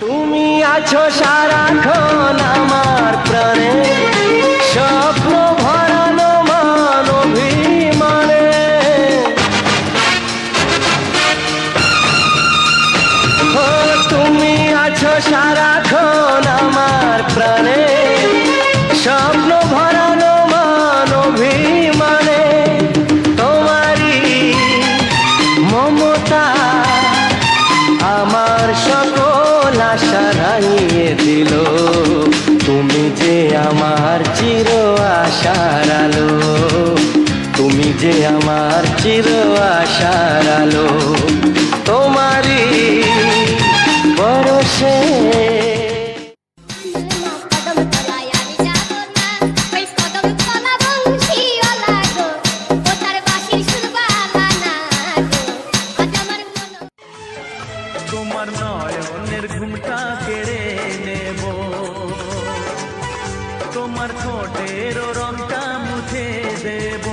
তুমি আছো সারাক্ষণ আমার প্রাণে, স্বপ্ন ভরানো মান অভিমানে। ও তুমি আছো সারাক্ষণ আমার প্রাণে, স্বপ্ন ভরানো মান অভিমানে। তোমারই মমতা আমার সকল আশা রাঙিয়ে দিল। তুমি যে আমার চির আশার আলো, তুমি যে আমার চির আশার আলো। তোমারই পরশে তোমার নয়নের ঘুমটা কেড়ে নেব, তোমার ঠোঁটের রংটা মুছে দেব।